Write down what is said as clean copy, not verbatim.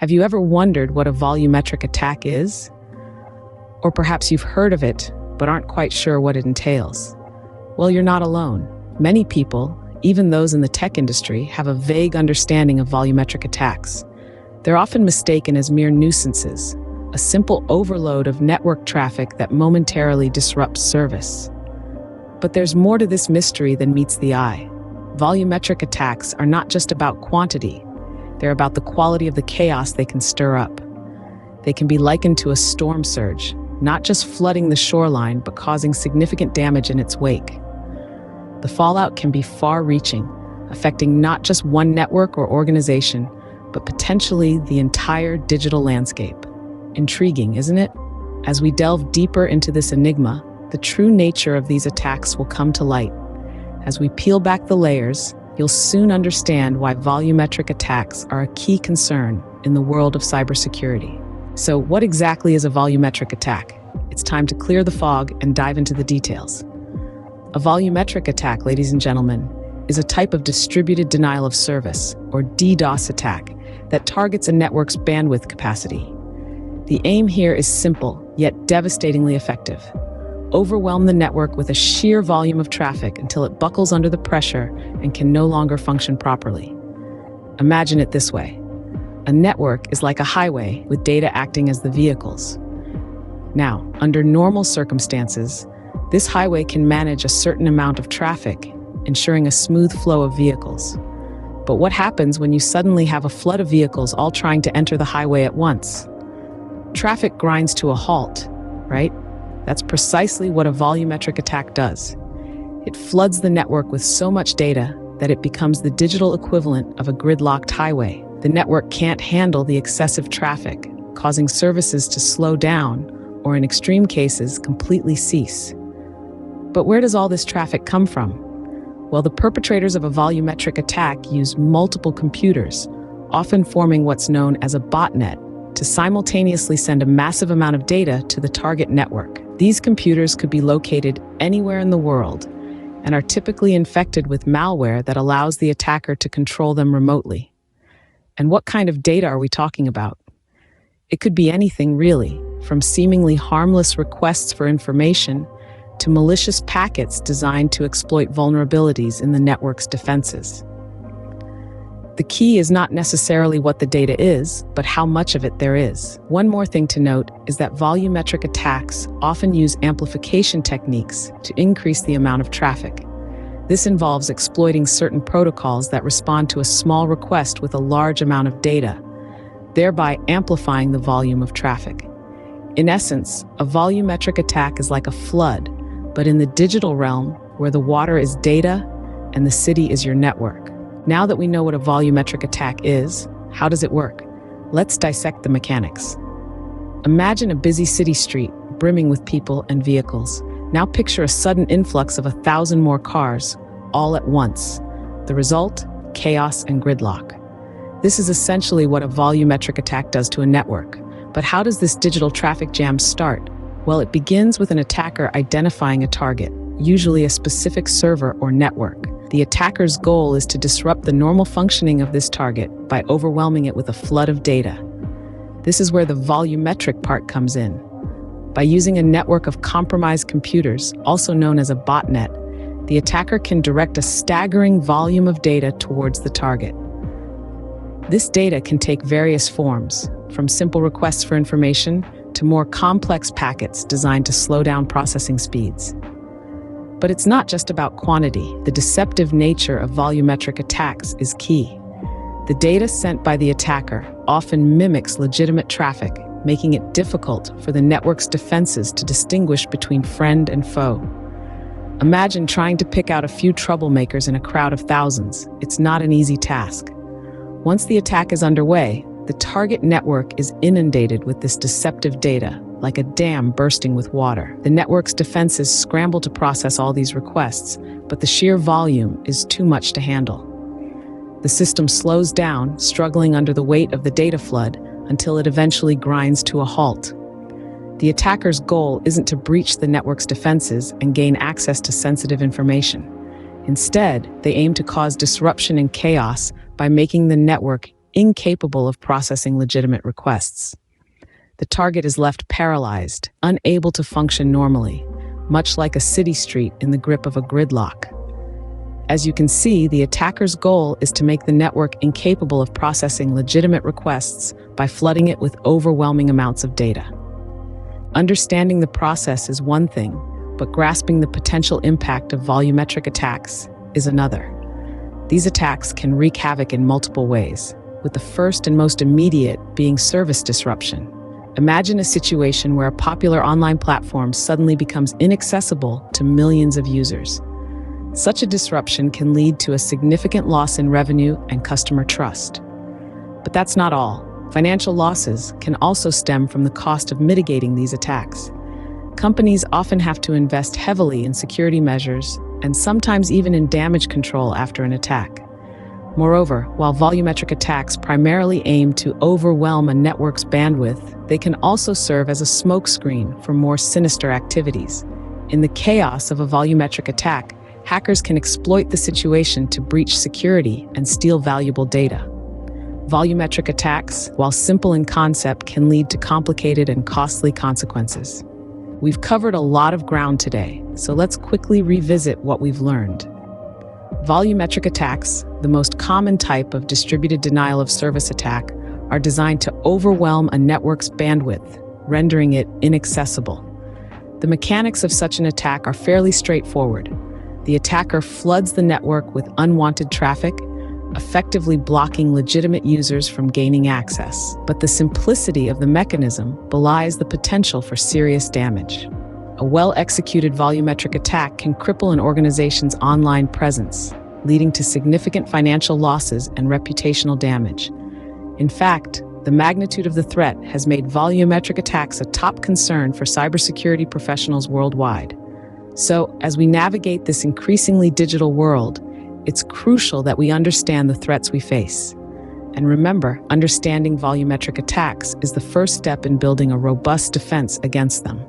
Have you ever wondered what a volumetric attack is? Or perhaps you've heard of it, but aren't quite sure what it entails. Well, you're not alone. Many people, even those in the tech industry, have a vague understanding of volumetric attacks. They're often mistaken as mere nuisances, a simple overload of network traffic that momentarily disrupts service. But there's more to this mystery than meets the eye. Volumetric attacks are not just about quantity, they're about the quality of the chaos they can stir up. They can be likened to a storm surge, not just flooding the shoreline, but causing significant damage in its wake. The fallout can be far-reaching, affecting not just one network or organization, but potentially the entire digital landscape. Intriguing, isn't it? As we delve deeper into this enigma, the true nature of these attacks will come to light. As we peel back the layers, you'll soon understand why volumetric attacks are a key concern in the world of cybersecurity. So, what exactly is a volumetric attack? It's time to clear the fog and dive into the details. A volumetric attack, ladies and gentlemen, is a type of distributed denial of service, or DDoS attack, that targets a network's bandwidth capacity. The aim here is simple, yet devastatingly effective. Overwhelm the network with a sheer volume of traffic until it buckles under the pressure and can no longer function properly. Imagine it this way. A network is like a highway with data acting as the vehicles. Now, under normal circumstances, this highway can manage a certain amount of traffic, ensuring a smooth flow of vehicles. But what happens when you suddenly have a flood of vehicles all trying to enter the highway at once? Traffic grinds to a halt, right? That's precisely what a volumetric attack does. It floods the network with so much data that it becomes the digital equivalent of a gridlocked highway. The network can't handle the excessive traffic, causing services to slow down or, in extreme cases, completely cease. But where does all this traffic come from? Well, the perpetrators of a volumetric attack use multiple computers, often forming what's known as a botnet, to simultaneously send a massive amount of data to the target network. These computers could be located anywhere in the world and are typically infected with malware that allows the attacker to control them remotely. And what kind of data are we talking about? It could be anything, really, from seemingly harmless requests for information to malicious packets designed to exploit vulnerabilities in the network's defenses. The key is not necessarily what the data is, but how much of it there is. One more thing to note is that volumetric attacks often use amplification techniques to increase the amount of traffic. This involves exploiting certain protocols that respond to a small request with a large amount of data, thereby amplifying the volume of traffic. In essence, a volumetric attack is like a flood, but in the digital realm, where the water is data and the city is your network. Now that we know what a volumetric attack is, how does it work? Let's dissect the mechanics. Imagine a busy city street brimming with people and vehicles. Now picture a sudden influx of 1,000 more cars, all at once. The result? Chaos and gridlock. This is essentially what a volumetric attack does to a network. But how does this digital traffic jam start? Well, it begins with an attacker identifying a target, usually a specific server or network. The attacker's goal is to disrupt the normal functioning of this target by overwhelming it with a flood of data. This is where the volumetric part comes in. By using a network of compromised computers, also known as a botnet, the attacker can direct a staggering volume of data towards the target. This data can take various forms, from simple requests for information to more complex packets designed to slow down processing speeds. But it's not just about quantity. The deceptive nature of volumetric attacks is key. The data sent by the attacker often mimics legitimate traffic, making it difficult for the network's defenses to distinguish between friend and foe. Imagine trying to pick out a few troublemakers in a crowd of thousands. It's not an easy task. Once the attack is underway, the target network is inundated with this deceptive data, like a dam bursting with water. The network's defenses scramble to process all these requests, but the sheer volume is too much to handle. The system slows down, struggling under the weight of the data flood, until it eventually grinds to a halt. The attacker's goal isn't to breach the network's defenses and gain access to sensitive information. Instead, they aim to cause disruption and chaos by making the network incapable of processing legitimate requests. The target is left paralyzed, unable to function normally, much like a city street in the grip of a gridlock. As you can see, the attacker's goal is to make the network incapable of processing legitimate requests by flooding it with overwhelming amounts of data. Understanding the process is one thing, but grasping the potential impact of volumetric attacks is another. These attacks can wreak havoc in multiple ways, with the first and most immediate being service disruption. Imagine a situation where a popular online platform suddenly becomes inaccessible to millions of users. Such a disruption can lead to a significant loss in revenue and customer trust. But that's not all. Financial losses can also stem from the cost of mitigating these attacks. Companies often have to invest heavily in security measures and sometimes even in damage control after an attack. Moreover, while volumetric attacks primarily aim to overwhelm a network's bandwidth, they can also serve as a smokescreen for more sinister activities. In the chaos of a volumetric attack, hackers can exploit the situation to breach security and steal valuable data. Volumetric attacks, while simple in concept, can lead to complicated and costly consequences. We've covered a lot of ground today, so let's quickly revisit what we've learned. Volumetric attacks, the most common type of distributed denial of service attack, are designed to overwhelm a network's bandwidth, rendering it inaccessible. The mechanics of such an attack are fairly straightforward. The attacker floods the network with unwanted traffic, effectively blocking legitimate users from gaining access. But the simplicity of the mechanism belies the potential for serious damage. A well-executed volumetric attack can cripple an organization's online presence, leading to significant financial losses and reputational damage. In fact, the magnitude of the threat has made volumetric attacks a top concern for cybersecurity professionals worldwide. So, as we navigate this increasingly digital world, it's crucial that we understand the threats we face. And remember, understanding volumetric attacks is the first step in building a robust defense against them.